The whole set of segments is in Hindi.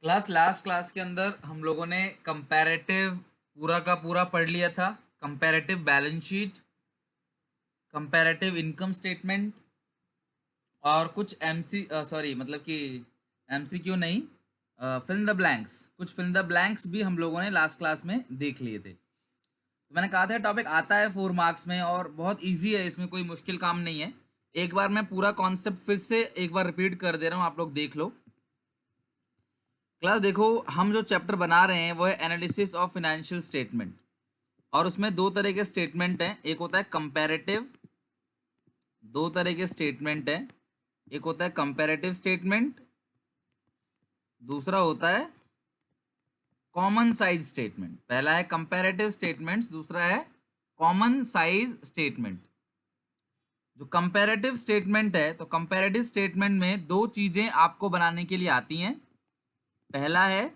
लास्ट क्लास के अंदर हम लोगों ने कंपैरेटिव पूरा का पूरा पढ़ लिया था। Comparative balance sheet, comparative income statement और कुछ मतलब कि एमसीक्यू नहीं, फिल द ब्लैंक्स, कुछ फिल द ब्लैंक्स भी हम लोगों ने लास्ट क्लास में देख लिए थे। तो मैंने कहा था टॉपिक आता है 4 मार्क्स में और बहुत इजी है, इसमें कोई मुश्किल काम नहीं है। एक बार मैं पूरा कॉन्सेप्ट फिर से एक बार रिपीट कर दे रहा हूँ, आप लोग देख लो। क्लास देखो, हम जो चैप्टर बना रहे हैं वो है एनालिसिस ऑफ फाइनेंशियल स्टेटमेंट, और उसमें दो तरह के स्टेटमेंट हैं। एक होता है कंपैरेटिव, दो तरह के स्टेटमेंट हैं। एक होता है कंपैरेटिव स्टेटमेंट, दूसरा होता है कॉमन साइज स्टेटमेंट। पहला है कंपैरेटिव स्टेटमेंट्स, दूसरा है कॉमन साइज स्टेटमेंट। जो कंपैरेटिव स्टेटमेंट है, तो कंपैरेटिव स्टेटमेंट में दो चीजें आपको बनाने के लिए आती हैं। पहला है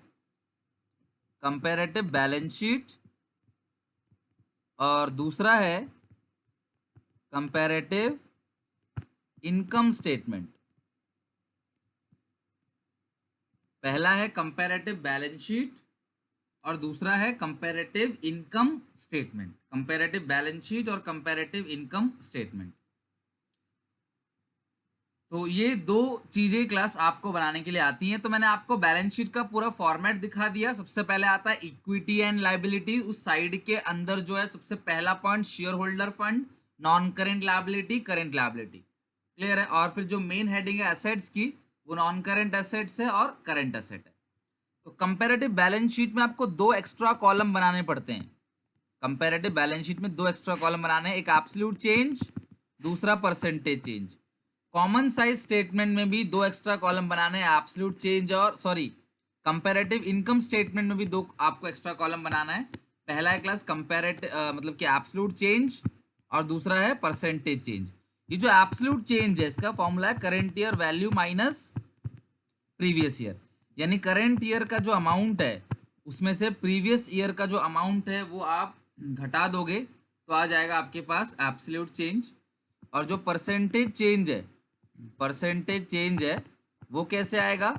कंपैरेटिव बैलेंस शीट और दूसरा है कंपैरेटिव इनकम स्टेटमेंट। पहला है कंपैरेटिव बैलेंस शीट और दूसरा है comparative income statement. Comparative balance sheet और कंपैरेटिव इनकम स्टेटमेंट, तो ये दो चीजें क्लास आपको बनाने के लिए आती हैं। तो मैंने आपको बैलेंस शीट का पूरा फॉर्मेट दिखा दिया। सबसे पहले आता है इक्विटी एंड लायबिलिटी। उस साइड के अंदर जो है सबसे पहला point share holder fund, non current liability, current liability. Clear है? और फिर जो मेन हेडिंग है एसेट्स की, वो नॉन करेंट एसेट्स है और करेंट एसेट है। तो कंपेरेटिव बैलेंस शीट में आपको दो एक्स्ट्रा कॉलम बनाने पड़ते हैं। कंपेरेटिव बैलेंस शीट में दो एक्स्ट्रा कॉलम बनाने हैं, एक एब्सोल्यूट चेंज, दूसरा percentage change. Common size statement में भी दो एक्स्ट्रा कॉलम बनाने हैं, एब्सोल्यूट चेंज और कंपैरेटिव इनकम स्टेटमेंट में भी दो आपको एक्स्ट्रा कॉलम बनाना है। पहला है क्लास मतलब कि एब्सोल्यूट चेंज और दूसरा है परसेंटेज चेंज। ये जो एब्सोल्यूट चेंज है, इसका फॉर्मूला है current year value minus previous year. यानी करेंट ईयर का जो अमाउंट है उसमें से प्रीवियस ईयर का जो अमाउंट है वो आप घटा दोगे तो आ जाएगा आपके पास एब्सोल्यूट चेंज। और जो परसेंटेज चेंज है वो कैसे आएगा?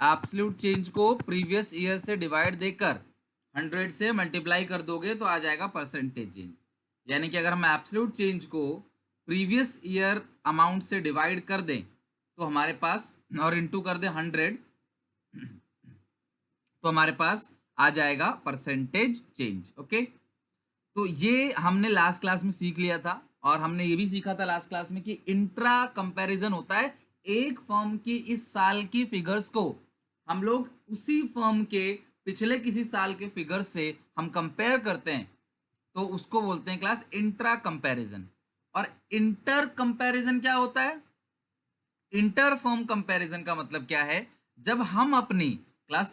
एब्सोल्यूट चेंज को प्रीवियस ईयर से डिवाइड देकर 100 से मल्टीप्लाई कर दोगे तो आ जाएगा परसेंटेज चेंज। यानी कि अगर हम एब्सोल्यूट चेंज को प्रीवियस ईयर अमाउंट से डिवाइड कर दें तो हमारे पास, और इनटू कर दें 100, तो हमारे पास आ जाएगा परसेंटेज चेंज। ओके, तो ये हमने लास्ट क्लास में सीख लिया था। और हमने ये भी सीखा था लास्ट क्लास में कि इंट्रा कंपैरिजन होता है। एक फर्म की इस साल की फिगर्स को हम लोग उसी फर्म के पिछले किसी साल के फिगर्स से हम कंपेयर करते हैं, तो उसको बोलते हैं क्लास इंट्रा कंपैरिजन। और इंटर कंपैरिजन क्या होता है? इंटर फर्म कंपैरिजन का मतलब क्या है? जब हम अपनी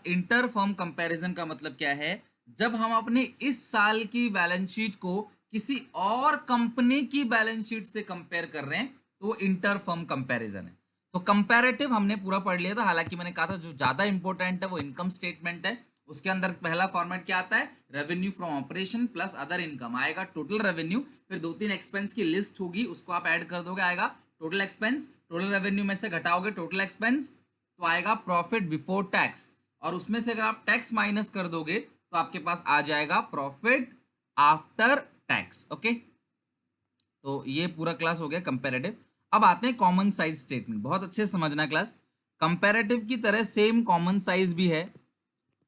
इंटर फर्म कंपैरिजन का मतलब क्या है? जब हम अपनी इस साल की बैलेंस शीट को किसी और कंपनी की बैलेंस शीट से कंपेयर कर रहे हैं तो वो इंटर फर्म कंपैरिजन है। तो कंपैरेटिव हमने पूरा पढ़ लिया था। हालांकि मैंने कहा था जो ज्यादा इंपॉर्टेंट है वो इनकम स्टेटमेंट है। उसके अंदर पहला फॉर्मेट क्या आता है? Revenue from operation plus other income आएगा, टोटल रेवेन्यू, फिर दो तीन एक्सपेंस की लिस्ट होगी, उसको आप ऐड कर दोगे, आएगा टोटल एक्सपेंस। टोटल रेवेन्यू में से घटाओगे टोटल एक्सपेंस तो आएगा प्रॉफिट बिफोर टैक्स, और उसमें से अगर आप टैक्स माइनस कर दोगे तो आपके पास आ जाएगा प्रॉफिट आफ्टर टैक्स। ओके, तो ये पूरा क्लास हो गया कंपैरेटिव। अब आते हैं कॉमन साइज स्टेटमेंट। बहुत अच्छे से समझना क्लास, कंपैरेटिव की तरह सेम कॉमन साइज भी है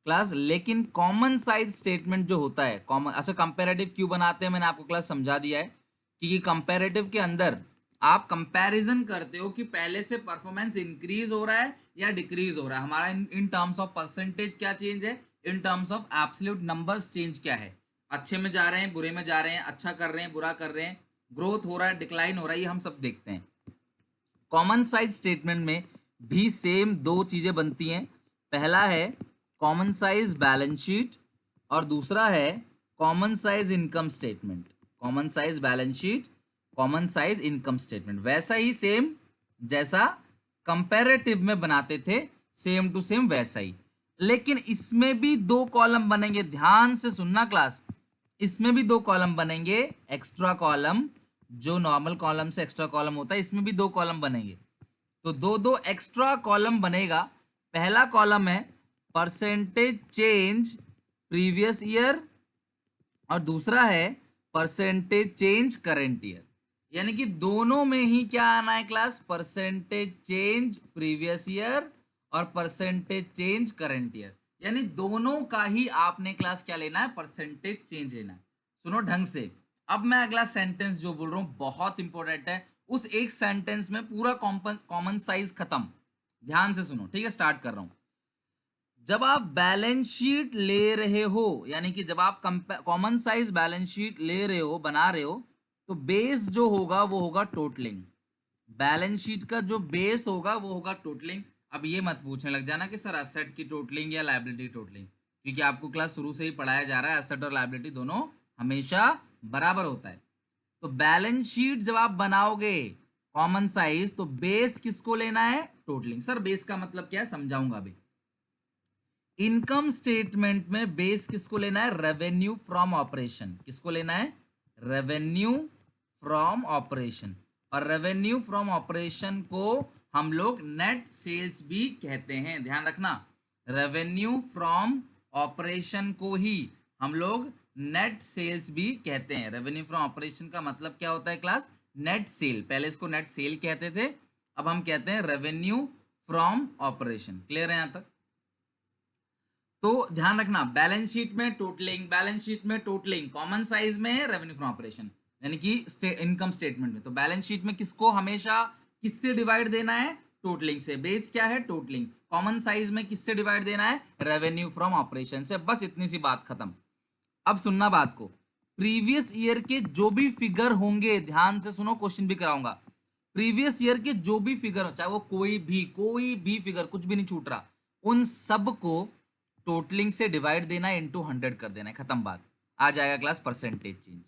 क्लास, लेकिन कॉमन साइज स्टेटमेंट जो होता है कॉमन, अच्छा कंपैरेटिव क्यों बनाते हैं मैंने आपको क्लास समझा दिया है। क्योंकि कंपैरेटिव के अंदर आप कंपैरिजन करते हो कि पहले से परफॉर्मेंस इंक्रीज हो रहा है या डिक्रीज हो रहा है। हमारा इन टर्म्स ऑफ परसेंटेज क्या चेंज है, in terms of absolute numbers change क्या है, अच्छे में जा रहे हैं, बुरे में जा रहे हैं, अच्छा कर रहे हैं, बुरा कर रहे हैं, ग्रोथ हो रहा है, डिक्लाइन हो रहा है, ये हम सब देखते हैं। कॉमन साइज स्टेटमेंट में भी सेम दो चीजें बनती हैं। पहला है कॉमन साइज बैलेंस शीट और दूसरा है common size income statement. Common size balance sheet, common size income statement, वैसा ही सेम जैसा कंपैरेटिव में बनाते थे, सेम टू सेम वैसा ही। लेकिन इसमें भी दो कॉलम बनेंगे, ध्यान से सुनना क्लास। इसमें भी दो कॉलम बनेंगे, एक्स्ट्रा कॉलम, जो नॉर्मल कॉलम से एक्स्ट्रा कॉलम होता है, इसमें भी दो कॉलम बनेंगे। तो दो दो एक्स्ट्रा कॉलम बनेगा। पहला कॉलम है परसेंटेज चेंज प्रीवियस ईयर और दूसरा है परसेंटेज चेंज करंट ईयर। यानी कि दोनों में ही क्या आना है class, percentage change previous year और परसेंटेज चेंज करंट ईयर। यानी दोनों का ही आपने क्लास क्या लेना है, परसेंटेज चेंज लेना है। सुनो ढंग से, अब मैं अगला सेंटेंस जो बोल रहा हूं बहुत इंपॉर्टेंट है, उस एक सेंटेंस में पूरा कॉमन साइज खत्म। ध्यान से सुनो, ठीक है, स्टार्ट कर रहा हूं। जब आप बैलेंस शीट ले रहे हो, यानी कि जब आप कॉमन साइज बैलेंस शीट ले रहे हो, बना रहे हो, तो बेस जो होगा वो होगा टोटलिंग। बैलेंस शीट का जो बेस होगा वो होगा टोटलिंग। अब ये मत पूछने लग जाना कि सर एसेट की टोटलिंग या लायबिलिटी टोटलिंग, क्योंकि आपको क्लास शुरू से ही पढ़ाया जा रहा है एसेट और लायबिलिटी दोनों हमेशा बराबर होता है। तो बैलेंस शीट जब आप बनाओगे कॉमन साइज, तो बेस किसको लेना है, टोटलिंग। सर बेस का मतलब क्या है, समझाऊंगा अभी। इनकम स्टेटमेंट में बेस किसको लेना है, रेवेन्यू फ्रॉम ऑपरेशन। किसको लेना है, रेवेन्यू फ्रॉम ऑपरेशन। और रेवेन्यू फ्रॉम ऑपरेशन को हम लोग नेट सेल्स भी कहते हैं, ध्यान रखना। रेवेन्यू फ्रॉम ऑपरेशन को ही हम लोग नेट सेल्स भी कहते हैं। रेवेन्यू फ्रॉम ऑपरेशन का मतलब क्या होता है क्लास, नेट सेल। पहले इसको नेट सेल कहते थे, अब हम कहते हैं रेवेन्यू फ्रॉम ऑपरेशन। क्लियर है यहां तक? तो ध्यान रखना, बैलेंस शीट में टोटलिंग, बैलेंस शीट में टोटलिंग, कॉमन साइज में रेवेन्यू फ्रॉम ऑपरेशन, यानी कि इनकम स्टेटमेंट में। तो बैलेंस शीट में किसको हमेशा किससे डिवाइड देना है, टोटलिंग से। बेस क्या है, टोटलिंग। कॉमन साइज में किससे डिवाइड देना है, रेवेन्यू फ्रॉम ऑपरेशन से। बस इतनी सी बात खत्म। अब सुनना बात को, प्रीवियस ईयर के जो भी फिगर होंगे, ध्यान से सुनो, क्वेश्चन भी कराऊंगा। प्रीवियस ईयर के जो भी फिगर हो, चाहे वो कोई भी फिगर, कुछ भी नहीं छूट रहा, उन सब को टोटलिंग से डिवाइड देना है, इनटू 100 कर देना है, खत्म बात। आ जाएगा क्लास परसेंटेज चेंज।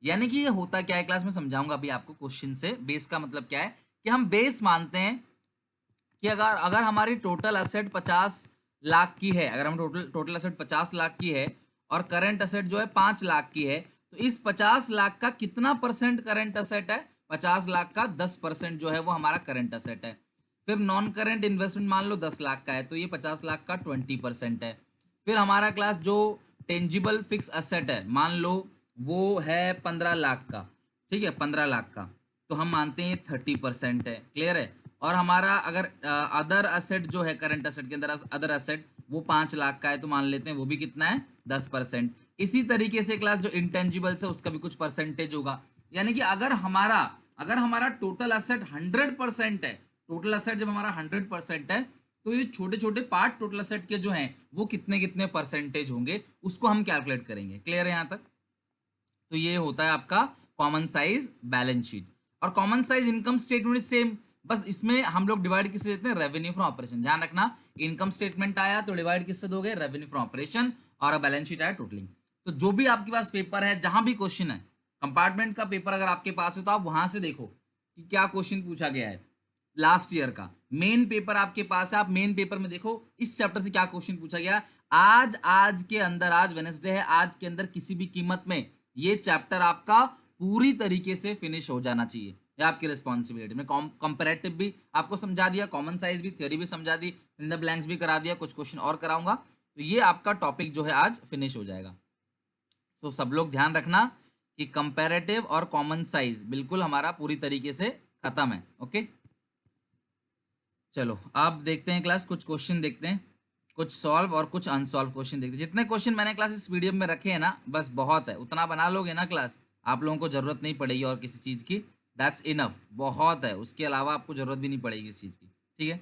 यानी कि ये होता क्या है क्लास में समझाऊंगा अभी आपको क्वेश्चन से। बेस का मतलब क्या है कि हम बेस मानते हैं कि अगर अगर हमारी टोटल असेट 50 लाख की है, अगर हम टोटल असेट 50 लाख की है और करंट असेट जो है 5 लाख की है, तो इस 50 लाख का कितना परसेंट करंट असेट है, 50 लाख का 10% जो है वो हमारा करंट असेट है। फिर नॉन करंट इन्वेस्टमेंट मान लो 10 लाख का है, तो ये 50 लाख का 20% है। फिर हमारा क्लास जो टेंजिबल फिक्स असेट है, मान लो वो है 15 लाख का, ठीक है, 15 लाख का, तो हम मानते हैं 30% है। क्लियर है? और हमारा अगर अदर असेट जो है करंट असेट के अंदर अदर असेट वो 5 लाख का है, तो मान लेते हैं वो भी कितना है, 10%। इसी तरीके से क्लास जो इंटेंजिबल्स है उसका भी कुछ परसेंटेज होगा। यानी कि अगर हमारा टोटल असेट 100% है, टोटल असेट जब हमारा 100% है, तो ये छोटे छोटे पार्ट टोटल असेट के जो हैं वो कितने कितने परसेंटेज होंगे, उसको हम कैलकुलेट करेंगे। क्लियर है यहां तक? तो ये होता है आपका कॉमन साइज बैलेंस शीट। और common size income statement same, बस इसमें हम लोग डिवाइड किससे देते हैं, रेवेन्यू फ्रॉम ऑपरेशन। ध्यान रखना, इनकम स्टेटमेंट आया तो डिवाइड किससे दोगे, रेवेन्यू फ्रॉम ऑपरेशन, और बैलेंस शीट आया टोटलिंग। तो जो भी आपके पास पेपर है, जहां भी क्वेश्चन है, कंपार्टमेंट का पेपर अगर आपके पास है, तो आप वहां से देखो कि क्या क्वेश्चन पूछा गया है लास्ट ईयर का। मेन पेपर आपके पास है, आप मेन पेपर में देखो इस चैप्टर से क्या क्वेश्चन पूछा गया। आज के अंदर, आज वेडनेसडे है, आज के अंदर किसी भी कीमत में ये चैप्टर आपका पूरी तरीके से फिनिश हो जाना चाहिए। ये आपकी रिस्पॉन्सिबिलिटी। मैं कंपैरेटिव भी आपको समझा दिया, कॉमन साइज भी, थ्योरी भी समझा दी, इन द ब्लैंक्स भी करा दिया, कुछ क्वेश्चन और कराऊंगा, तो ये आपका टॉपिक जो है आज फिनिश हो जाएगा। सो सब लोग ध्यान रखना कि कंपैरेटिव और कॉमन साइज बिल्कुल हमारा पूरी तरीके से खत्म है। ओके, चलो अब देखते हैं क्लास, कुछ क्वेश्चन देखते हैं, कुछ सॉल्व और कुछ अनसॉल्व क्वेश्चन देखते हैं। जितने क्वेश्चन मैंने क्लास इस वीडियो में रखे हैं ना, बस बहुत है, उतना बना लोगे ना क्लास, आप लोगों को जरूरत नहीं पड़ेगी और किसी चीज़ की, दैट्स इनफ, बहुत है, उसके अलावा आपको जरूरत भी नहीं पड़ेगी इस चीज़ की। ठीक है,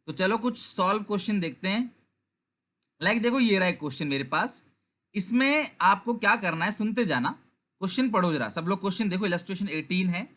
तो चलो कुछ सॉल्व क्वेश्चन देखते हैं। देखो ये रहा एक क्वेश्चन मेरे पास, इसमें आपको क्या करना है, सुनते जाना, क्वेश्चन पढ़ो जरा सब लोग। क्वेश्चन देखो, इलस्ट्रेशन 18 है।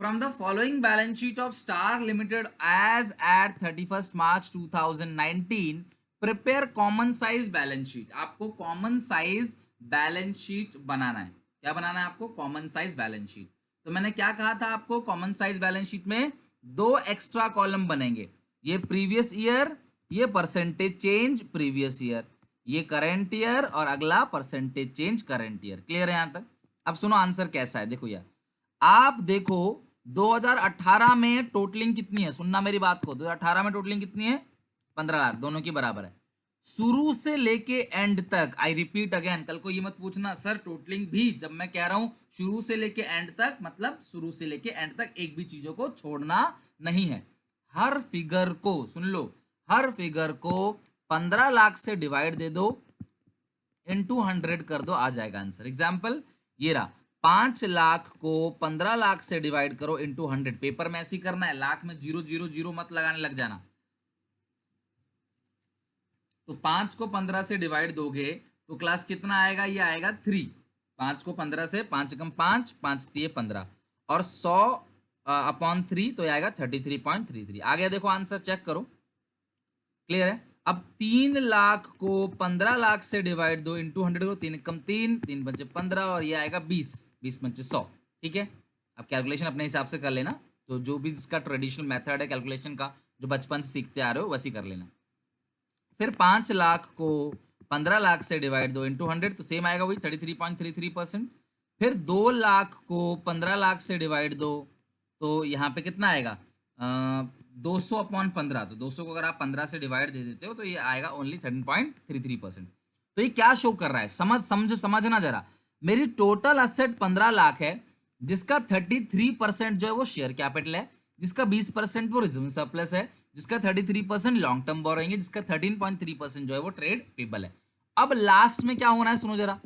From the following balance sheet of Star Limited as at 31st March 2019, prepare common size balance sheet। आपको common size balance sheet बनाना है। क्या बनाना है आपको, common size balance sheet। तो मैंने क्या कहा था आपको, common size balance sheet में दो एक्स्ट्रा कॉलम बनेंगे, ये प्रीवियस ईयर, ये परसेंटेज चेंज प्रीवियस ईयर, ये करंट ईयर और अगला percentage change current year. Clear है यहां तक? अब सुनो आंसर कैसा है, देखो यार, आप देखो 2018 में टोटलिंग कितनी है, सुनना मेरी बात को, 2018 में टोटलिंग कितनी है, 15 लाख दोनों की बराबर है। शुरू से लेके एंड तक, आई रिपीट अगेन, कल को ये मत पूछना सर टोटलिंग भी, जब मैं कह रहा हूं शुरू से लेके एंड तक, मतलब शुरू से लेके एंड तक एक भी चीजों को छोड़ना नहीं है। हर फिगर को, सुन लो, हर फिगर को 15 लाख से डिवाइड दे दो, इनटू 100 कर दो, आ जाएगा आंसर। एग्जाम्पल ये रहा, 5 लाख को 15 लाख से डिवाइड करो इनटू 100। पेपर में ऐसे ही करना है, लाख में 000 मत लगाने लग जाना। तो 5 को 15 से डिवाइड दोगे तो क्लास कितना आएगा, ये आएगा 3। 5 को 15 से, 5 कम 5, 5 3 15, और 100 अपॉन 3 तो ये आएगा 33.33। आ गया, देखो आंसर चेक करो, क्लियर है। अब 3 लाख को 15 लाख से डिवाइड दो इंटू 100 करो, 3 कम 3, 3 पंचे 15, और ये आएगा 20, 20 पंचे 100। ठीक है, अब कैलकुलेशन अपने हिसाब से कर लेना, तो जो भी इसका ट्रेडिशनल मेथड है कैलकुलेशन का, जो बचपन से सीखते आ रहे हो वैसे कर लेना। फिर 5 लाख को 15 लाख से डिवाइड दो इंटू 100, तो सेम आएगा वही 33.33%। फिर 2 लाख को 15 लाख से डिवाइड दो, तो यहाँ पे कितना आएगा, 200 अपॉन 15, तो 200 को अगर आप 15 से डिवाइड दे देते हो तो ये आएगा ओनली 13.33%। तो ये क्या शो कर रहा है, समझना जरा। मेरी टोटल असेट 15 लाख है, जिसका 33% जो है वो शेयर कैपिटल है, जिसका 20% वो रिजर्व सरप्लस है, जिसका 33% लॉन्ग टर्म बोरोइंग है, जिसका 13.3% जो है वो ट्रेड पेबल है। अब लास्ट में क्या होना है, सुनो जरा,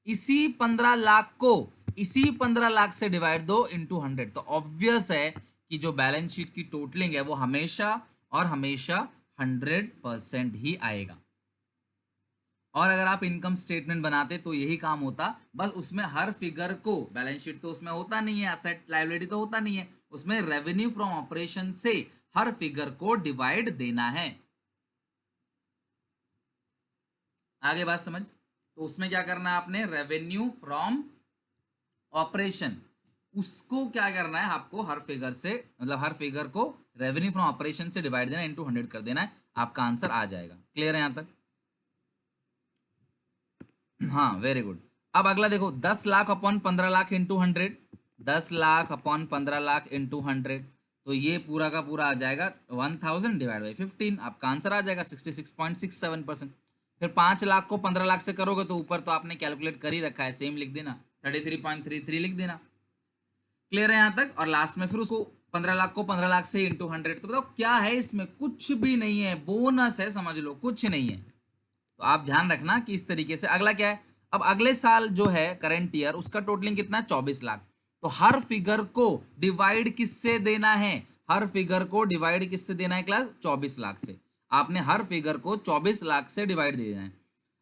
इसी 15 लाख को इसी 15 लाख से डिवाइड दो इंटू 100, तो ऑब्वियस है कि जो बैलेंस शीट की टोटलिंग है वो हमेशा और हमेशा 100% ही आएगा। और अगर आप इनकम स्टेटमेंट बनाते तो यही काम होता, बस उसमें हर फिगर को, बैलेंस शीट तो उसमें होता नहीं है, एसेट लायबिलिटी तो होता नहीं है, उसमें रेवेन्यू फ्रॉम ऑपरेशन से हर फिगर को डिवाइड देना है। आगे बात समझ, तो उसमें क्या करना है आपने, रेवेन्यू फ्रॉम ऑपरेशन, उसको क्या करना है आपको, हर फिगर से, मतलब हर फिगर को रेवेन्यू फ्रॉम ऑपरेशन से डिवाइड देना, इनटू 100 कर देना है, आपका आंसर आ जाएगा। क्लियर है यहां तक? हाँ, वेरी गुड। अब अगला देखो, 10 lakh upon 15 lakh into 100, 10 lakh upon 15 lakh into 100, तो ये पूरा का पूरा आ जाएगा 1000 डिवाइड बाई 15, आपका आंसर आ जाएगा 66.67%। फिर 5 लाख को 15 लाख से करोगे तो ऊपर तो आपने कैलकुलेट कर ही रखा है, सेम लिख देना, 33.33 लिख देना। क्लियर है यहाँ तक? और लास्ट में फिर उसको 15 लाख को 15 लाख से इंटू 100, तो बताओ क्या है इसमें, कुछ भी नहीं है, बोनस है, समझ लो, कुछ नहीं है। तो आप ध्यान रखना कि इस तरीके से। अगला क्या है, अब अगले साल जो है करंट ईयर, उसका टोटलिंग कितना है, 24 लाख। तो हर फिगर को डिवाइड किससे देना है, हर फिगर को डिवाइड किससे देना है क्लास, 24 लाख से। आपने हर फिगर को 24 लाख से डिवाइड दे देना है।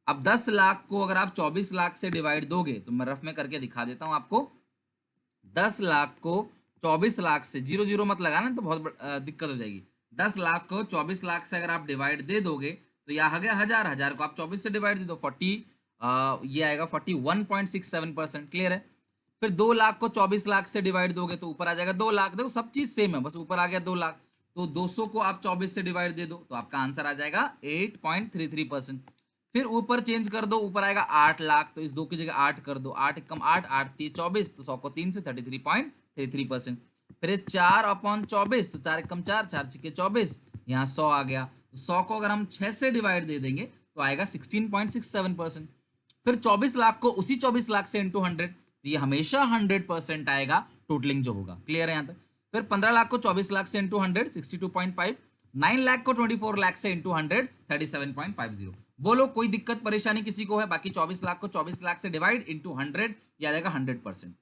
अब 10 लाख को अगर आप 24 लाख से डिवाइड दोगे, तो मैं रफ में करके दिखा देता हूं आपको। 10 लाख को 24 लाख से, 0 0 मत लगाना तो बहुत दिक्कत हो जाएगी। 10 लाख को 24 लाख से अगर आप डिवाइड दे दोगे तो यह आ गया 1000, 1000 को आप 24 से डिवाइड दे दो, 40, ये आएगा 41.67%। क्लियर है? फिर 2 लाख को 24 लाख से डिवाइड दोगे तो ऊपर आ जाएगा 2 लाख। देखो सब चीज सेम है, बस ऊपर आ गया 2 लाख। तो 200 को आप 24 से डिवाइड दे दो तो आपका आंसर आ जाएगा 8.33%। फिर ऊपर चेंज कर दो, ऊपर आएगा 8 लाख, तो इस 2 की जगह 8 कर दो, 8 कम 8, 8 3 24, तो 100 को 3 से 33.33%। फिर 4 अपॉन 24, तो 4 कम 4, 4 छके 24, यहाँ 100 आ गया। तो 100 को अगर हम 6 से डिवाइड दे देंगे तो आएगा 16.67%। फिर 24 लाख को उसी 24 लाख से इंटू 100, तो ये हमेशा 100% आएगा टोटलिंग जो होगा। क्लियर है यहाँ तक? फिर 15 लाख को 24 लाख से इंटू 100, 62.5, 9 लाख को 24 लाख से इंटू 100, 37.50। बोलो कोई दिक्कत परेशानी किसी को है? बाकी 24 लाख को 24 लाख से डिवाइड इंटू 100, ये आ जाएगा 100%।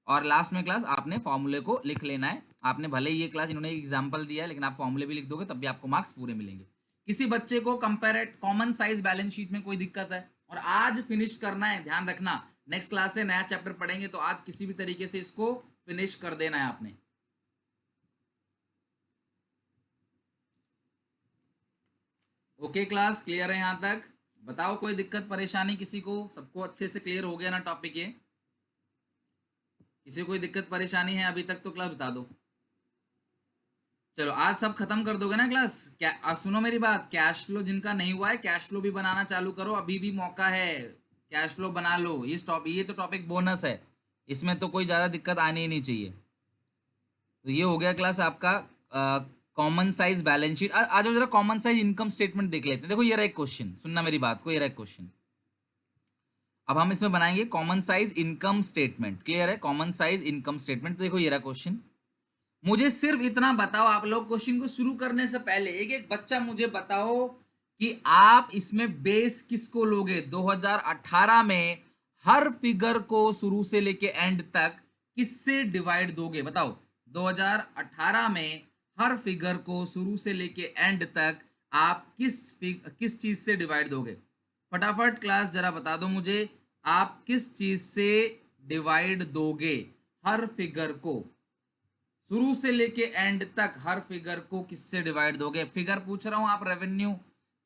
और लास्ट में क्लास आपने फॉर्मूले को लिख लेना है। आपने भले ही ये क्लास इन्होंने एग्जाम्पल दिया है, लेकिन आप फॉर्मूले भी लिख दोगे तब भी आपको मार्क्स पूरे मिलेंगे। किसी बच्चे को कंपेरेट कॉमन साइज बैलेंस शीट में कोई दिक्कत है और आज फिनिश करना है, ध्यान रखना, नेक्स्ट क्लास से नया चैप्टर पढ़ेंगे तो आज किसी भी तरीके से इसको फिनिश कर देना है आपने। ओके क्लास, क्लियर है यहां तक? बताओ कोई दिक्कत परेशानी किसी को? सबको अच्छे से क्लियर हो गया ना टॉपिक ये? किसी को कोई दिक्कत परेशानी है अभी तक तो क्लास बता दो। चलो आज सब खत्म कर दोगे ना क्लास? क्या अब सुनो मेरी बात, कैश फ्लो जिनका नहीं हुआ है कैश फ्लो भी बनाना चालू करो, अभी भी मौका है, कैश फ्लो बना लो। ये तो टॉपिक बोनस है, इसमें तो कोई ज़्यादा दिक्कत आनी ही नहीं चाहिए। तो ये हो गया क्लास आपका कॉमन साइज बैलेंस शीट। आ जाओ जरा कॉमन साइज इनकम स्टेटमेंट देख लेते हैं। देखो ये रहा एक क्वेश्चन, सुनना मेरी बात को, ये रहा एक क्वेश्चन। अब हम इसमें बनाएंगे common size income statement. Clear है? Common size income statement. तो देखो ये रहा क्वेश्चन। मुझे सिर्फ इतना बताओ आप लोग, क्वेश्चन को शुरू करने से पहले एक एक बच्चा मुझे बताओ कि आप इसमें बेस किसको लोगे। 2018 में हर फिगर को शुरू से लेके एंड तक किससे डिवाइड दोगे? बताओ 2018 में हर फिगर को शुरू से लेके एंड तक आप किस चीज से डिवाइड दोगे? फटाफट क्लास जरा बता दो मुझे, आप किस चीज से डिवाइड दोगे हर फिगर को? शुरू से लेके एंड तक हर फिगर को किससे डिवाइड दोगे? फिगर पूछ रहा हूं, आप रेवेन्यू,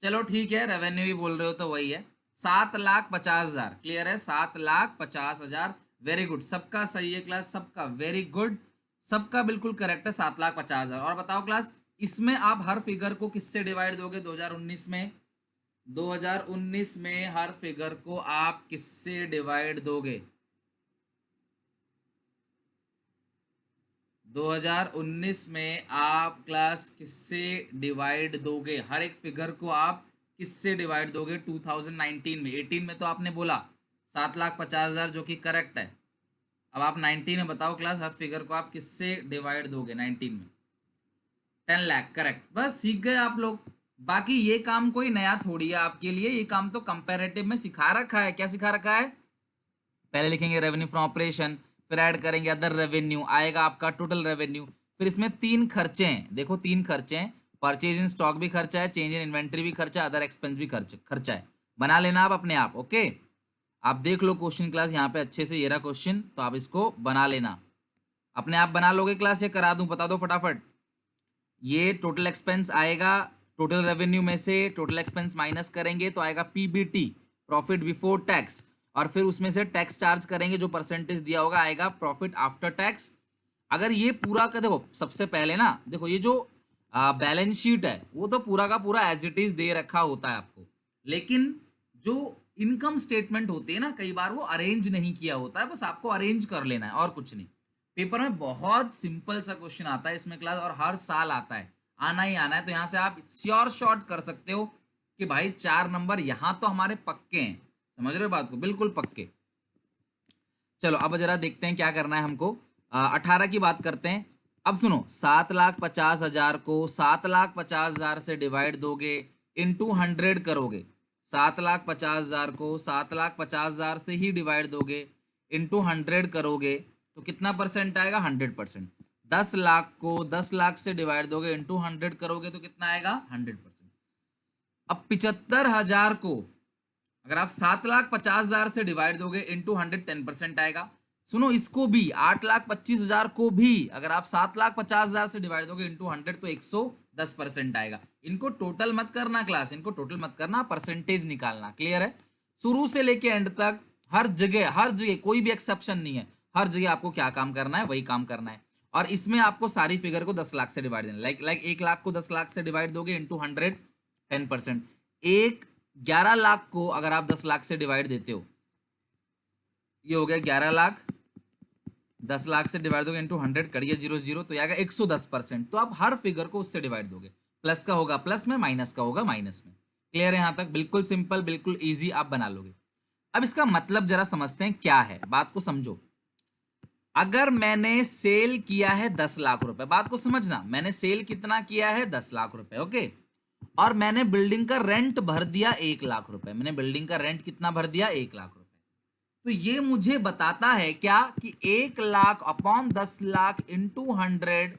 चलो ठीक है रेवेन्यू ही बोल रहे हो तो वही है, 7,50,000। क्लियर है? 7,50,000। वेरी गुड, सबका सही है क्लास, सबका वेरी गुड, सबका बिल्कुल करेक्ट है, 7,50,000। और बताओ क्लास, इसमें आप हर फिगर को किससे डिवाइड दोगे 2019 में? 2019 में हर फिगर को आप किससे डिवाइड दोगे? 2019 में आप क्लास किससे डिवाइड दोगे? हर एक फिगर को आप किससे डिवाइड दोगे 2019 में? 18 में तो आपने बोला 7,50,000 जो कि करेक्ट है। अब आप 19 में बताओ क्लास, हर फिगर को आप किससे डिवाइड दोगे 19 में? 10 लाख, करेक्ट। बस सीख गए आप लोग। बाकी ये काम कोई नया थोड़ी है आपके लिए, ये काम तो कंपैरेटिव में सिखा रखा है। क्या सिखा रखा है? पहले लिखेंगे रेवेन्यू फ्रॉम ऑपरेशन, फिर ऐड करेंगे अदर रेवेन्यू, आएगा आपका टोटल रेवेन्यू। फिर इसमें 3 खर्चे हैं, देखो 3 खर्चे हैं, परचेज इन स्टॉक भी खर्चा है, चेंज इन इन्वेंट्री भी खर्चा, अदर एक्सपेंस भी खर्चा है। बना लेना आप अपने आप। ओके, आप देख लो क्वेश्चन क्लास यहाँ पे अच्छे से, ये रहा क्वेश्चन, तो आप इसको बना लेना, अपने आप बना लोगे क्लास, ये करा दूं? बता दो फटाफट। ये टोटल एक्सपेंस आएगा, टोटल रेवेन्यू में से टोटल एक्सपेंस माइनस करेंगे तो आएगा पीबीटी, प्रॉफिट बिफोर टैक्स, और फिर उसमें से टैक्स चार्ज करेंगे, जो परसेंटेज दिया होगा आएगा प्रॉफिट आफ्टर टैक्स। अगर ये पूरा का देखो, सबसे पहले ना देखो, ये जो बैलेंस शीट है वो तो पूरा का पूरा एज इट इज दे रखा होता है आपको, लेकिन जो इनकम स्टेटमेंट होती है ना, कई बार वो अरेंज नहीं किया होता है, बस आपको अरेंज कर लेना है और कुछ नहीं। पेपर में बहुत सिंपल सा क्वेश्चन आता है इसमें क्लास, और हर साल आता है, आना ही आना है। तो यहाँ से आप श्योर शॉर्ट कर सकते हो कि भाई 4 नंबर यहाँ तो हमारे पक्के हैं। समझ रहे हो बात को? बिल्कुल पक्के। चलो अब जरा देखते हैं क्या करना है हमको। 18 की बात करते हैं। अब सुनो, 7,50,000 को 7,50,000 से डिवाइड दोगे, इंटू 100 करोगे। 7,50,000 को 7,50,000 से ही डिवाइड दोगे, इंटू 100 करोगे तो कितना परसेंट आएगा? 100%। 10 लाख को 10 लाख से डिवाइड दोगे, इंटू 100 करोगे तो कितना आएगा? 100%। अब 75,000 को अगर आप 7,50,000 से डिवाइड दोगे, इंटू 100 10% आएगा। सुनो, इसको भी 8,25,000 को भी अगर आप 7,50,000 से डिवाइड दोगे, इंटू 100 तो 110% आएगा। इनको टोटल मत करना क्लास, इनको टोटल मत करना, परसेंटेज निकालना। क्लियर है? शुरू से लेके एंड तक हर जगह कोई भी एक्सेप्शन नहीं है, हर जगह आपको क्या काम करना है? वही काम करना है। और इसमें आपको सारी फिगर को 10 लाख से डिवाइड देना, लाइक 1 लाख को 10 लाख से डिवाइड दोगे, इंटू 100 10%। 11 लाख को अगर आप 10 लाख से डिवाइड देते हो, ये हो गया 11 लाख, 10 लाख से डिवाइड दोगे, इंटू 100 करिए 0 तो आएगा 110%। तो आप हर फिगर को उससे डिवाइड दोगे, प्लस का होगा प्लस में, माइनस का होगा माइनस में। क्लियर है यहाँ तक? बिल्कुल सिंपल, बिल्कुल इजी, आप बना लोगे। अब इसका मतलब जरा समझते हैं क्या है, बात को समझो। अगर मैंने सेल किया है 10 लाख रुपए, बात को समझना, मैंने सेल कितना किया है? 10 लाख रुपए, ओके, और मैंने बिल्डिंग का रेंट भर दिया 1 लाख रुपए, मैंने बिल्डिंग का रेंट कितना भर दिया? 1 लाख रुपए। तो ये मुझे बताता है क्या कि 1 लाख अपॉन 10 लाख इंटू 100,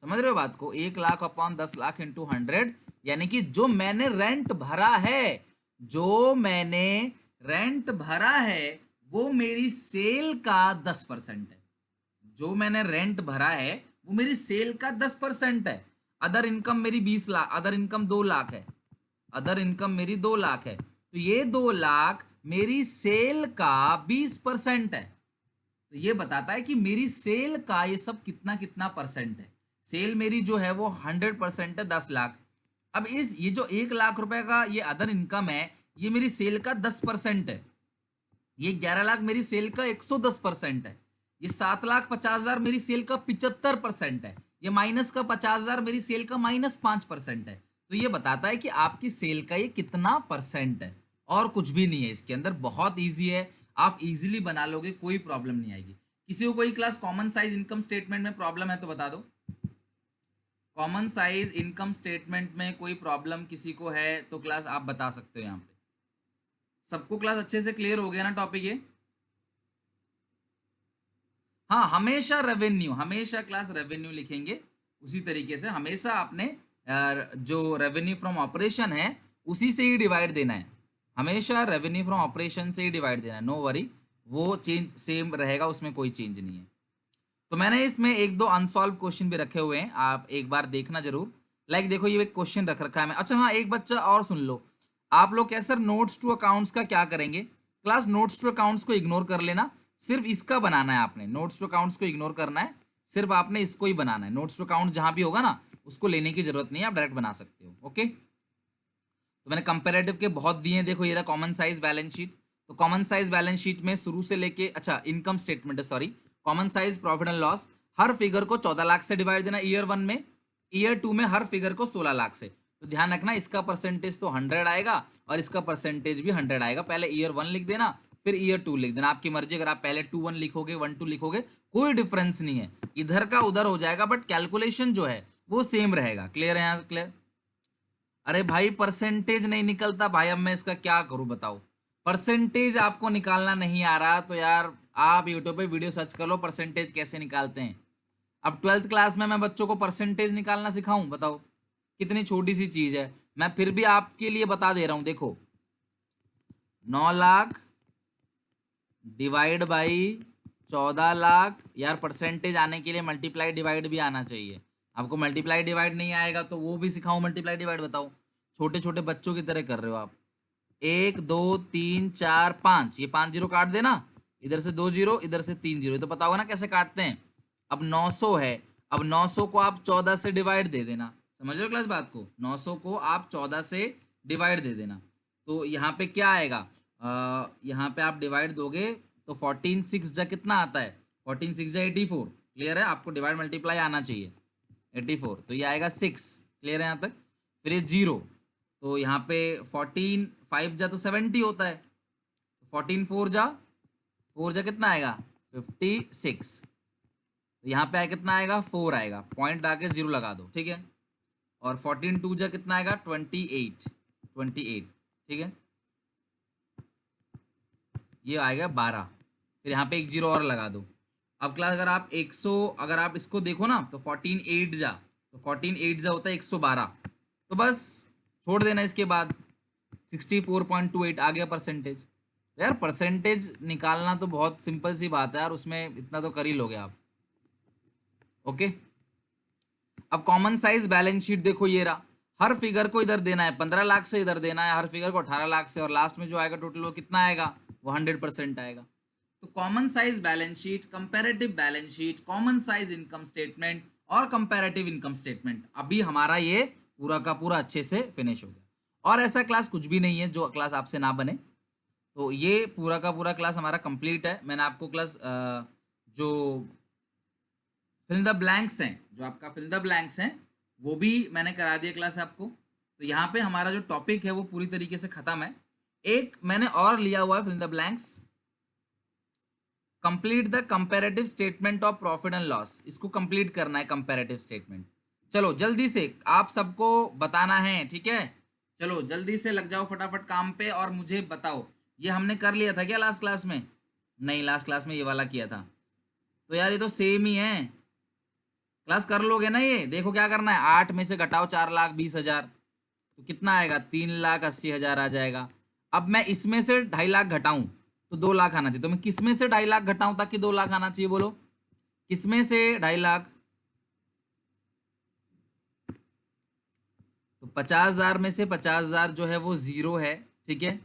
समझ रहे हो बात को? 1 लाख अपॉन 10 लाख इंटू 100, यानी कि जो मैंने रेंट भरा है, जो मैंने रेंट भरा है वो मेरी सेल का 10% है। जो मैंने रेंट भरा है वो मेरी सेल का 10% है। अदर इनकम मेरी 20 लाख, अदर इनकम 2 लाख है, अदर इनकम मेरी 2 लाख है, तो ये 2 लाख मेरी सेल का 20% है। तो ये बताता है कि मेरी सेल का ये सब कितना कितना परसेंट है। सेल मेरी जो है वो 100% है, 10 लाख। अब ये जो 1 लाख रुपए का ये अदर इनकम है, ये मेरी सेल का 10% है। ये 11 लाख मेरी सेल का 110% है। ये 7,50,000 मेरी सेल का 75% है। ये माइनस का 50,000 मेरी सेल का -5% है, तो ये बताता है कि आपकी सेल का ये कितना परसेंट है, और कुछ भी नहीं है इसके अंदर। बहुत ईजी है, आप इजीली बना लोगे, कोई प्रॉब्लम नहीं आएगी। किसी को कोई class common size income statement में प्रॉब्लम है तो बता दो। कॉमन साइज इनकम स्टेटमेंट में कोई प्रॉब्लम किसी को है तो क्लास आप बता सकते हो। यहाँ पे सबको क्लास अच्छे से क्लियर हो गया ना टॉपिक ये? हाँ, हमेशा रेवेन्यू, हमेशा क्लास रेवेन्यू लिखेंगे उसी तरीके से। हमेशा आपने जो रेवेन्यू फ्रॉम ऑपरेशन है उसी से ही डिवाइड देना है, हमेशा रेवेन्यू फ्रॉम ऑपरेशन से ही डिवाइड देना है। नो वरी, वो चेंज सेम रहेगा, उसमें कोई चेंज नहीं है। तो मैंने इसमें एक दो अनसॉल्व क्वेश्चन भी रखे हुए हैं, आप एक बार देखना जरूर। लाइक देखो, ये एक क्वेश्चन रख रखा है मैं। अच्छा हाँ, एक बच्चा और सुन लो। आप लोग क्या सर नोट्स टू अकाउंट्स का क्या करेंगे? क्लास नोट्स टू अकाउंट्स को इग्नोर कर लेना, सिर्फ इसका बनाना है आपने। नोट्स टू अकाउंट्स को इग्नोर करना है, सिर्फ आपने इसको ही बनाना है। नोट्स टू अकाउंट जहां भी होगा ना, उसको लेने की जरूरत नहीं है, आप डायरेक्ट बना सकते हो। ओके, तो मैंने कंपेरेटिव के बहुत दिए हैं। देखो ये रहा कॉमन साइज बैलेंस शीट। तो कॉमन साइज बैलेंस शीट में शुरू से लेके, अच्छा इनकम स्टेटमेंट है, sorry, common size profit and loss, her figure को 14 लाख से डिवाइड देना ईयर 1 में, ईयर 2 में हर फिगर को 16 लाख से। तो ध्यान रखना, इसका परसेंटेज तो 100 आएगा और इसका परसेंटेज भी 100 आएगा। पहले ईयर 1 लिख देना, फिर ईयर 2 लिख देना, आपकी मर्जी। अगर आप पहले 2-1 लिखोगे, 1-2 लिखोगे, कोई डिफरेंस नहीं है, इधर का उधर हो जाएगा, बट कैलकुलेशन जो है वो सेम रहेगा। क्लियर है यहाँ? क्लियर? अरे भाई परसेंटेज नहीं निकलता भाई, अब मैं इसका क्या करूं बताओ? परसेंटेज आपको निकालना नहीं आ रहा तो यार आप यूट्यूब पे वीडियो सर्च कर लो, परसेंटेज कैसे निकालते हैं। अब 12th क्लास में मैं बच्चों को परसेंटेज निकालना सिखाऊं? बताओ, कितनी छोटी सी चीज है। मैं फिर भी आपके लिए बता दे रहा हूं। देखो 9 लाख डिवाइड बाई 14 लाख, यार परसेंटेज आने के लिए मल्टीप्लाई डिवाइड भी आना चाहिए। आपको मल्टीप्लाई डिवाइड नहीं आएगा तो वो भी सिखाऊं, मल्टीप्लाई डिवाइड? बताओ, छोटे छोटे बच्चों की तरह कर रहे हो आप। 1 2 3 4 5, ये 5 जीरो काट देना, इधर से 2 जीरो, इधर से 3 जीरो, तो पता होगा ना कैसे काटते हैं। अब 900 है, अब 900 को आप 14 से डिवाइड दे देना। समझ रहे हो क्लास बात को? 900 को आप 14 से डिवाइड दे देना, तो यहाँ पे क्या आएगा? यहाँ पे आप डिवाइड दोगे तो 14 6 जा कितना आता है? 14 6 जा 84। क्लियर है? आपको डिवाइड मल्टीप्लाई आना चाहिए। 84, तो ये आएगा 6। क्लियर है यहाँ तक? फिर ये 0, तो यहाँ पे 14 5 जा तो 70 होता है, 14 4 जा कितना आएगा? 56। तो यहाँ पे आए कितना आएगा? 4 आएगा, पॉइंट आके 0 लगा दो, ठीक है। और 14 2 जा कितना आएगा? 28, 28, ठीक है। ये आएगा 12, फिर यहाँ पे एक 0 और लगा दो। अब क्लास अगर आप 100, अगर आप इसको देखो ना तो 14 8 जा, तो 14 8 जा होता है 112, तो बस छोड़ देना। इसके बाद 64.28 आ गया परसेंटेज। तो यार परसेंटेज निकालना तो बहुत सिंपल सी बात है यार, उसमें इतना तो कर ही लोगे आप। ओके, अब कॉमन साइज बैलेंस शीट देखो, ये रहा। हर फिगर को इधर देना है, 15 लाख से इधर देना है, हर फिगर को 18 लाख से, और लास्ट में जो आएगा टोटल वो कितना आएगा? वो 100% आएगा। तो common size balance sheet, comparative balance sheet, common size income statement और कंपैरेटिव इनकम स्टेटमेंट, अभी हमारा ये पूरा का पूरा अच्छे से फिनिश हो गया। और ऐसा क्लास कुछ भी नहीं है जो क्लास आपसे ना बने। तो ये पूरा का पूरा क्लास हमारा कंप्लीट है। मैंने आपको क्लास जो फिल द ब्लैंक्स हैं, जो आपका फिल द ब्लैंक्स हैं, वो भी मैंने करा दिया क्लास आपको। तो यहाँ पे हमारा जो टॉपिक है वो पूरी तरीके से खत्म है। एक मैंने और लिया हुआ है fill the blanks, complete the comparative statement of profit and loss. इसको कंप्लीट करना है कंपैरेटिव स्टेटमेंट। चलो जल्दी से आप सबको बताना है, ठीक है? चलो जल्दी से लग जाओ फटाफट काम पे और मुझे बताओ, ये हमने कर लिया था क्या लास्ट क्लास में? नहीं, लास्ट क्लास में ये वाला किया था। तो यार ये तो सेम ही है, क्लास कर लोगे ना ये? देखो क्या करना है, 8 में से घटाओ 4,20,000, तो कितना आएगा? 3,80,000 आ जाएगा। अब मैं इसमें से 2.5 लाख घटाऊं तो 2 लाख आना चाहिए, तो मैं किस में से 2.5 लाख घटाऊं ताकि 2 लाख आना चाहिए? बोलो किस में से 2.5 लाख? तो 50,000 में से 50,000 जो है वो 0 है, ठीक है।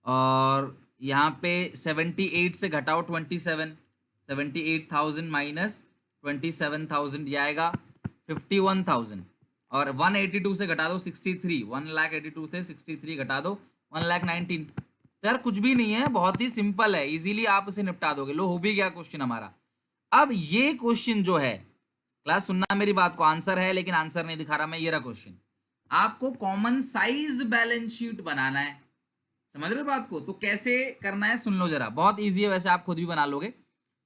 और यहाँ पे 78 से घटाओ 27, 78,000 माइनस 27,000, ये आएगा 51,000। और 182 से घटा दो 63, 1,82 से 63 घटा दो 1,19। तो यार कुछ भी नहीं है, बहुत ही सिंपल है, इजीली आप इसे निपटा दोगे। लो हो भी गया क्वेश्चन हमारा। अब ये क्वेश्चन जो है क्लास सुनना मेरी बात को, आंसर है लेकिन आंसर नहीं दिखा रहा मैं, ये रहा क्वेश्चन। आपको कॉमन साइज बैलेंस शीट बनाना है, समझ रहे हो बात को? तो कैसे करना है सुन लो जरा, बहुत इजी है वैसे, आप खुद भी बना लोगे,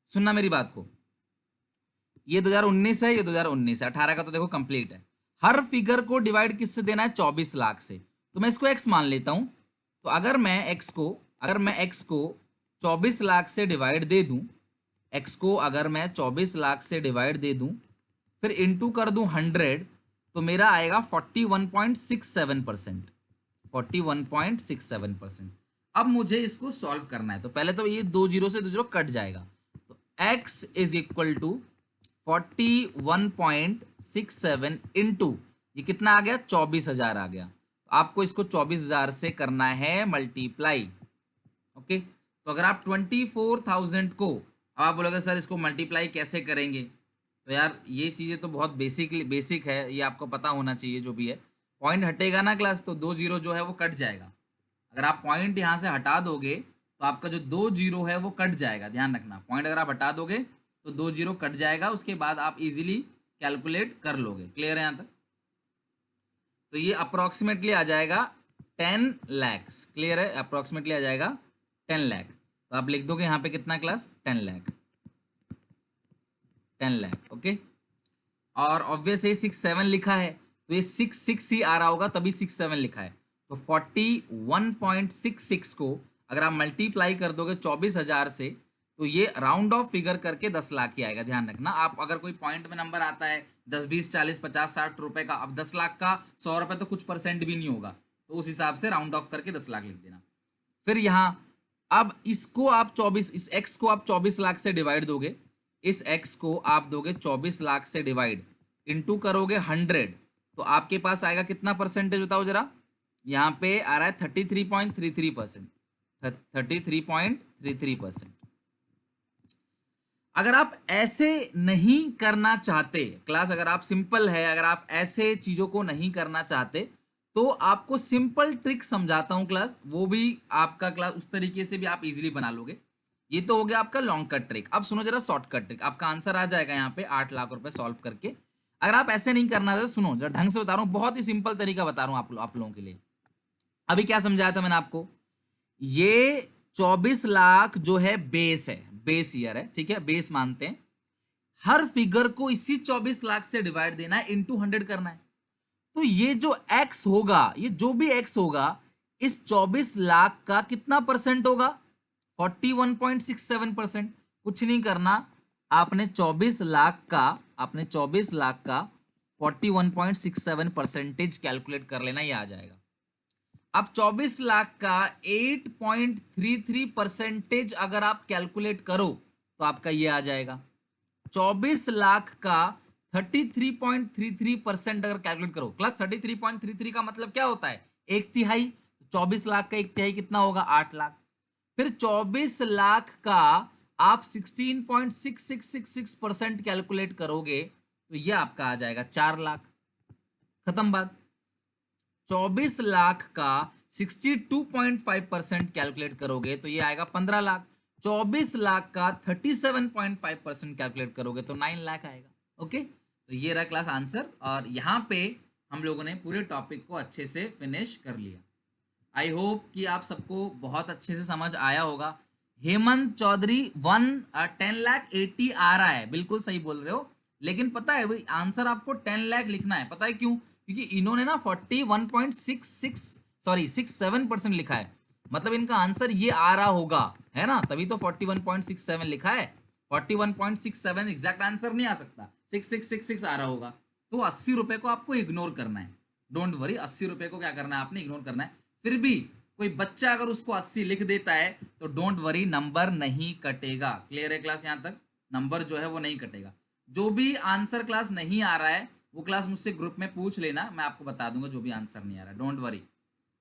सुनना मेरी बात को। ये 2019 है, ये 2019 है, 18 का तो देखो कंप्लीट है। हर फिगर को डिवाइड किससे देना है? 24 लाख से। तो मैं इसको x मान लेता हूं। तो अगर मैं x को 24 लाख से डिवाइड दे दूं, x को अगर मैं 24 लाख से डिवाइड दे दूं, फिर इंटू कर दूं 100, तो मेरा आएगा 41.67%। 41.67%। अब मुझे इसको सॉल्व करना है, तो पहले तो ये 2 जीरो से 2 जीरो कट जाएगा, तो x is equal to 41.67 into ये कितना आ गया? 24,000 आ गया। तो आपको इसको 24,000 से करना है मल्टीप्लाई। ओके, तो अगर आप 24,000 को, अब आप बोलोगे सर इसको मल्टीप्लाई कैसे करेंगे? तो यार ये चीज़ें तो बहुत बेसिक है, ये आपको पता होना चाहिए। जो भी है पॉइंट हटेगा ना क्लास, तो 2 जीरो जो है वो कट जाएगा। अगर आप पॉइंट यहाँ से हटा दोगे तो आपका जो 2 जीरो है वो कट जाएगा, ध्यान रखना। पॉइंट अगर आप हटा दोगे तो 2 जीरो कट जाएगा, उसके बाद आप इजीली कैलकुलेट कर लोगे। क्लियर है यहाँ तक? तो ये अप्रोक्सीमेटली आ जाएगा 10 लैक्स। क्लियर है? अप्रोक्सीमेटली आ जाएगा 10 लाख। तो आप लिख दोगे यहाँ पे कितना क्लास? 10 लाख, 10 लाख। ओके, और ऑब्वियस ये 67 लिखा है, तो ये 66 ही आ रहा होगा, तभी 67 लिखा है। तो 41.66 को अगर आप मल्टीप्लाई कर दोगे 24,000 से, तो ये राउंड ऑफ फिगर करके 10 लाख ही आएगा। ध्यान रखना, आप अगर कोई पॉइंट में नंबर आता है 10, 20, 40, 50, 60 रुपए का, अब 10 लाख का 100 रुपए तो कुछ परसेंट भी नहीं होगा, तो उस हिसाब से राउंड ऑफ करके 10 लाख लिख देना। फिर यहाँ अब इसको आप 24, इस x को आप 24 लाख से डिवाइड दोगे, इस x को आप दोगे 24 लाख से डिवाइड, इंटू करोगे 100, तो आपके पास आएगा कितना परसेंटेज बताओ जरा? यहाँ पे आ रहा है 33.33%। 33.33%। अगर आप ऐसे नहीं करना चाहते क्लास, अगर आप सिंपल है, अगर आप ऐसे चीजों को नहीं करना चाहते, तो आपको सिंपल ट्रिक समझाता हूं क्लास, वो भी आपका क्लास उस तरीके से भी आप इजीली बना लोगे। ये तो हो गया आपका लॉन्ग कट ट्रिक। अब सुनो जरा शॉर्टकट ट्रिक, आपका आंसर आ जाएगा यहाँ पे 8 लाख रुपए सॉल्व करके। अगर आप ऐसे नहीं करना चाहते, सुनो जरा ढंग से बता रहा हूँ, बहुत ही सिंपल तरीका बता रहा हूँ आप लोगों के लिए। अभी क्या समझाया था मैंने आपको? ये 24 लाख जो है बेस है, बेस ईयर है, ठीक है, बेस मानते हैं। हर फिगर को इसी 24 लाख से डिवाइड देना है, इंटू 100 करना है। तो ये जो x होगा, ये जो भी x होगा, इस 24 लाख का कितना परसेंट होगा? 41.67%। कुछ नहीं करना, आपने 24 लाख का 41.67% कैलकुलेट कर लेना, ये आ जाएगा। अब 24 लाख का 8.33% अगर आप कैलकुलेट करो तो आपका ये आ जाएगा। 24 लाख का 33.33% अगर कैलकुलेट करो, क्लास 33.33 का मतलब क्या होता है? 1/3। 24 लाख का 1/3 कितना होगा? 8 लाख। फिर 24 लाख का आप 16.6666% कैलकुलेट करोगे तो ये आपका आ जाएगा 4 लाख। खत्म बात। 24 लाख का 62.5% कैलकुलेट करोगे तो ये आएगा 15 लाख। 24 लाख का 37.5% कैलकुलेट करोगे तो 9 लाख आएगा। ओके, तो ये रहा क्लास आंसर, और यहाँ पे हम लोगों ने पूरे टॉपिक को अच्छे से फिनिश कर लिया। आई होप कि आप सबको बहुत अच्छे से समझ आया होगा। हेमंत चौधरी 10 लाख 80 आ रहा है, बिल्कुल सही बोल रहे हो, लेकिन पता है भाई आंसर आपको 10 लाख लिखना है। पता है क्यों? क्योंकि इन्होंने ना 67% लिखा है, मतलब इनका आंसर ये आ रहा होगा, है ना, तभी तो 41.67 लिखा है। 41.67 एग्जैक्ट आंसर नहीं आ सकता, 6666 आ रहा होगा। तो 80 रुपए को आपको इग्नोर करना है, डोंट वरी। 80 रुपए को क्या करना है? आपने इग्नोर करना है। फिर भी कोई बच्चा अगर उसको 80 लिख देता है तो डोंट वरी, नंबर नहीं कटेगा। क्लियर है क्लास? यहाँ तक नंबर जो है वो नहीं कटेगा। जो भी आंसर क्लास नहीं आ रहा है वो क्लास मुझसे ग्रुप में पूछ लेना, मैं आपको बता दूंगा जो भी आंसर नहीं आ रहा है, डोंट वरी।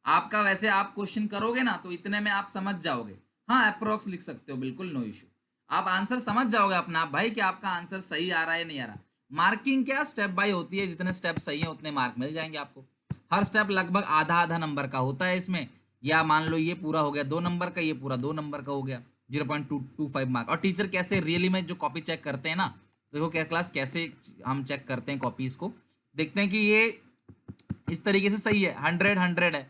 आपका वैसे आप क्वेश्चन करोगे ना तो इतने में आप समझ जाओगे। हाँ, अप्रोक्स लिख सकते हो, बिल्कुल नो इशू। आप आंसर समझ जाओगे अपना भाई कि आपका आंसर सही आ रहा है नहीं आ रहा। मार्किंग क्या स्टेप बाय होती है, जितने स्टेप सही है उतने मार्क मिल जाएंगे आपको। हर स्टेप लगभग आधा आधा नंबर का होता है इसमें, या मान लो ये पूरा हो गया 2 नंबर का, ये पूरा 2 नंबर का हो गया, 0.225 मार्क। और टीचर कैसे रियली में जो कॉपी चेक करते हैं ना, देखो क्या क्लास कैसे हम चेक करते हैं कॉपीज को, देखते हैं कि ये इस तरीके से सही है, 100 है,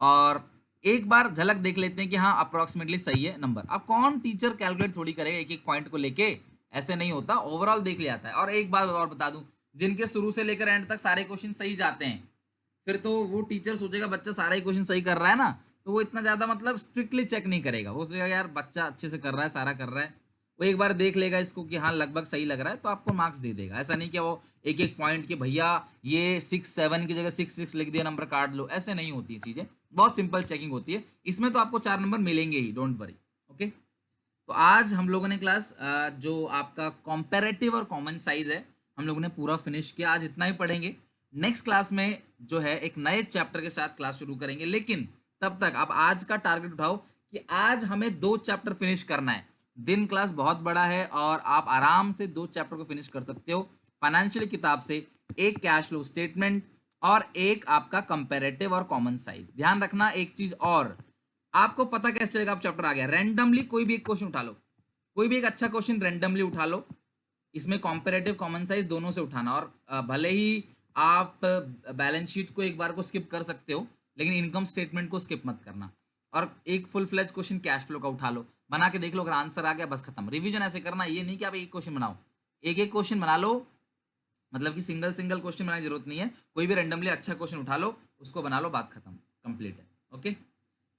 और एक बार झलक देख लेते हैं कि हाँ अप्रोक्सीमेटली सही है नंबर। अब कौन टीचर कैलकुलेट थोड़ी करेगा एक एक पॉइंट को लेके, ऐसे नहीं होता, ओवरऑल देख लिया जाता है। और एक बात और बता दूं, जिनके शुरू से लेकर एंड तक सारे क्वेश्चन सही जाते हैं, फिर तो वो टीचर सोचेगा बच्चा सारा ही क्वेश्चन सही कर रहा है ना, तो वो इतना ज्यादा मतलब स्ट्रिक्टली चेक नहीं करेगा, वो सोचेगा यार बच्चा अच्छे से कर रहा है, सारा कर रहा है, वो एक बार देख लेगा इसको कि हाँ लगभग सही लग रहा है, तो आपको मार्क्स दे देगा। ऐसा नहीं कि वो एक एक पॉइंट के भैया ये 6 7 की जगह 6 6 लिख दिया नंबर काट लो, ऐसे नहीं होती है चीजें, बहुत सिंपल चेकिंग होती है। इसमें तो आपको 4 नंबर मिलेंगे ही, डोंट वरी। ओके, तो आज हम लोगों ने क्लास जो आपका कॉम्पेरेटिव और कॉमन साइज है हम लोगों ने पूरा फिनिश किया। आज इतना ही पढ़ेंगे, नेक्स्ट क्लास में जो है एक नए चैप्टर के साथ क्लास शुरू करेंगे, लेकिन तब तक आप आज का टारगेट उठाओ कि आज हमें 2 चैप्टर फिनिश करना है। दिन क्लास बहुत बड़ा है और आप आराम से 2 चैप्टर को फिनिश कर सकते हो फाइनेंशियल किताब से, एक कैश फ्लो स्टेटमेंट और एक आपका कंपेरेटिव और कॉमन साइज। ध्यान रखना एक चीज और, आपको पता कैसे चलेगा आप चैप्टर आ गया, रैंडमली कोई भी एक क्वेश्चन उठा लो, कोई भी एक अच्छा क्वेश्चन रैंडमली उठा लो, इसमें कॉम्पेरेटिव कॉमन साइज दोनों से उठाना, और भले ही आप बैलेंस शीट को एक बार को स्किप कर सकते हो, लेकिन इनकम स्टेटमेंट को स्किप मत करना। और एक full fledge question cash flow का उठा लो, बना के देख लो, अगर आंसर आ गया बस खत्म। रिवीजन ऐसे करना, ये नहीं कि आप एक क्वेश्चन बनाओ, एक एक क्वेश्चन बना लो, मतलब कि सिंगल सिंगल क्वेश्चन बनाने की जरूरत नहीं है, कोई भी रैंडमली अच्छा क्वेश्चन उठा लो, उसको बना लो, बात खत्म, कंप्लीट है। ओके,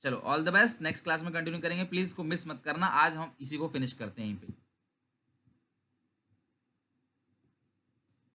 चलो all the best, next class में कंटिन्यू करेंगे, प्लीज इसको मिस मत करना, आज हम इसी को फिनिश करते हैं यहीं पे।